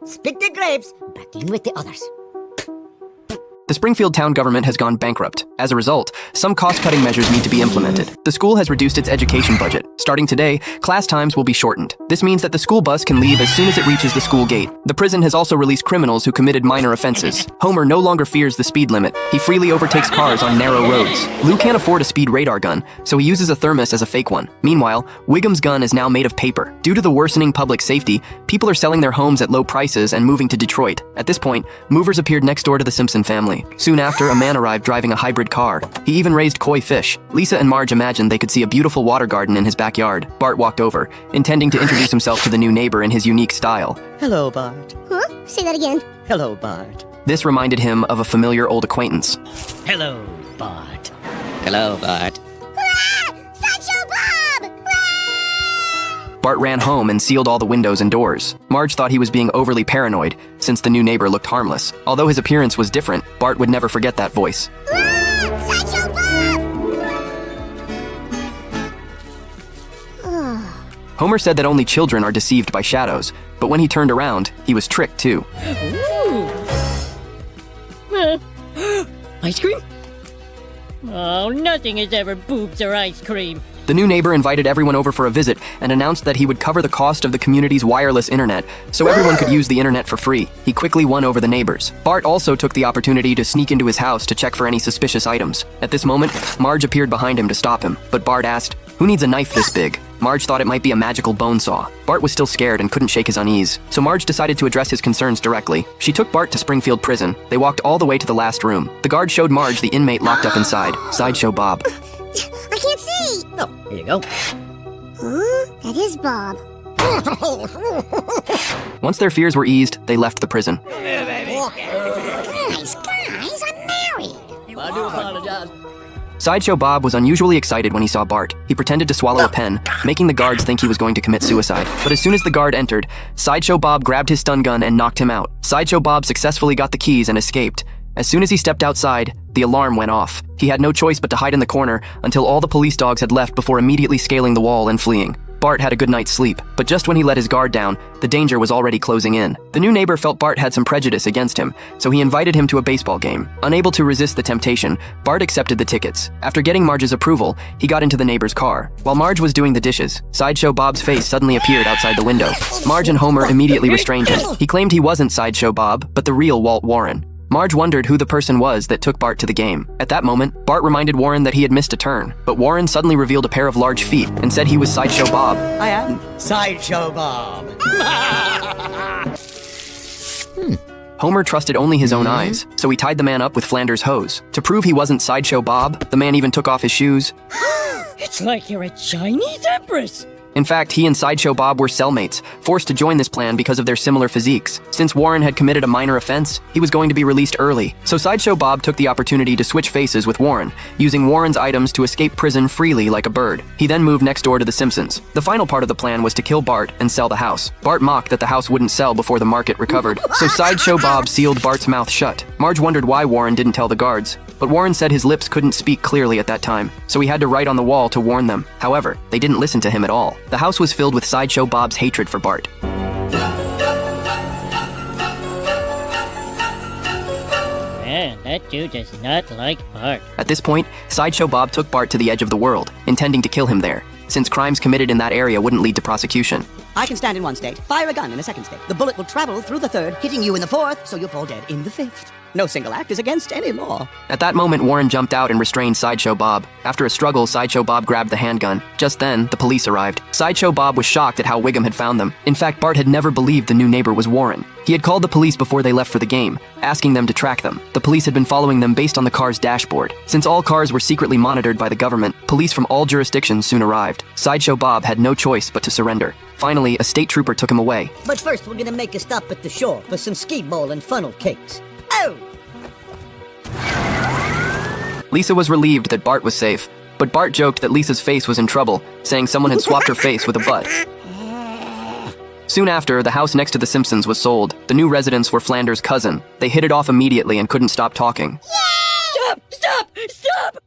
split the grapes, but in with the others. The Springfield town government has gone bankrupt. As a result, some cost-cutting measures need to be implemented. The school has reduced its education budget. Starting today, class times will be shortened. This means that the school bus can leave as soon as it reaches the school gate. The prison has also released criminals who committed minor offenses. Homer no longer fears the speed limit. He freely overtakes cars on narrow roads. Lou can't afford a speed radar gun, so he uses a thermos as a fake one. Meanwhile, Wiggum's gun is now made of paper. Due to the worsening public safety, people are selling their homes at low prices and moving to Detroit. At this point, movers appeared next door to the Simpson family. Soon after, a man arrived driving a hybrid car. He even raised koi fish. Lisa and Marge imagined they could see a beautiful water garden in his backyard. Bart walked over, intending to introduce himself to the new neighbor in his unique style. Hello, Bart. Huh? Say that again. Hello, Bart. This reminded him of a familiar old acquaintance. Hello, Bart. Hello, Bart. Hurrah! Sideshow Bob! Hurrah! Bart ran home and sealed all the windows and doors. Marge thought he was being overly paranoid, since the new neighbor looked harmless. Although his appearance was different, Bart would never forget that voice. Hurrah! Sideshow Bob! Homer said that only children are deceived by shadows, but when he turned around, he was tricked too. Ice cream? Oh, nothing is ever boobs or ice cream. The new neighbor invited everyone over for a visit and announced that he would cover the cost of the community's wireless internet, so everyone could use the internet for free. He quickly won over the neighbors. Bart also took the opportunity to sneak into his house to check for any suspicious items. At this moment, Marge appeared behind him to stop him, but Bart asked, "Who needs a knife this big?" Marge thought it might be a magical bone saw. Bart was still scared and couldn't shake his unease, so Marge decided to address his concerns directly. She took Bart to Springfield prison. They walked all the way to the last room. The guard showed Marge the inmate locked up inside, Sideshow Bob. I can't see. Oh, here you go. Huh? That is Bob. Once their fears were eased, they left the prison. Guys, I'm married. I do apologize. Sideshow Bob was unusually excited when he saw Bart. He pretended to swallow a pen, making the guards think he was going to commit suicide. But as soon as the guard entered, Sideshow Bob grabbed his stun gun and knocked him out. Sideshow Bob successfully got the keys and escaped. As soon as he stepped outside, the alarm went off. He had no choice but to hide in the corner until all the police dogs had left before immediately scaling the wall and fleeing. Bart had a good night's sleep, but just when he let his guard down, the danger was already closing in. The new neighbor felt Bart had some prejudice against him, so he invited him to a baseball game. Unable to resist the temptation, Bart accepted the tickets. After getting Marge's approval, he got into the neighbor's car. While Marge was doing the dishes, Sideshow Bob's face suddenly appeared outside the window. Marge and Homer immediately restrained him. He claimed he wasn't Sideshow Bob, but the real Walt Warren. Marge wondered who the person was that took Bart to the game. At that moment, Bart reminded Warren that he had missed a turn, but Warren suddenly revealed a pair of large feet and said he was Sideshow Bob. I am Sideshow Bob. Homer trusted only his own eyes, so he tied the man up with Flanders' hose. To prove he wasn't Sideshow Bob, the man even took off his shoes. It's like you're a Chinese empress. In fact, he and Sideshow Bob were cellmates, forced to join this plan because of their similar physiques. Since Warren had committed a minor offense, he was going to be released early. So Sideshow Bob took the opportunity to switch faces with Warren, using Warren's items to escape prison freely like a bird. He then moved next door to the Simpsons. The final part of the plan was to kill Bart and sell the house. Bart mocked that the house wouldn't sell before the market recovered, so Sideshow Bob sealed Bart's mouth shut. Marge wondered why Warren didn't tell the guards, but Warren said his lips couldn't speak clearly at that time, so he had to write on the wall to warn them. However, they didn't listen to him at all. The house was filled with Sideshow Bob's hatred for Bart. Man, that dude does not like Bart. At this point, Sideshow Bob took Bart to the edge of the world, intending to kill him there, since crimes committed in that area wouldn't lead to prosecution. I can stand in one state, fire a gun in a second state. The bullet will travel through the third, hitting you in the fourth, so you'll fall dead in the fifth. No single act is against any law. At that moment, Warren jumped out and restrained Sideshow Bob. After a struggle, Sideshow Bob grabbed the handgun. Just then, the police arrived. Sideshow Bob was shocked at how Wiggum had found them. In fact, Bart had never believed the new neighbor was Warren. He had called the police before they left for the game, asking them to track them. The police had been following them based on the car's dashboard. Since all cars were secretly monitored by the government, police from all jurisdictions soon arrived. Sideshow Bob had no choice but to surrender. Finally, a state trooper took him away. But first, we're gonna make a stop at the shore for some skee ball and funnel cakes. Oh! Lisa was relieved that Bart was safe, but Bart joked that Lisa's face was in trouble, saying someone had swapped her face with a butt. Soon after, the house next to the Simpsons was sold. The new residents were Flanders' cousin. They hit it off immediately and couldn't stop talking. Stop! Stop! Stop!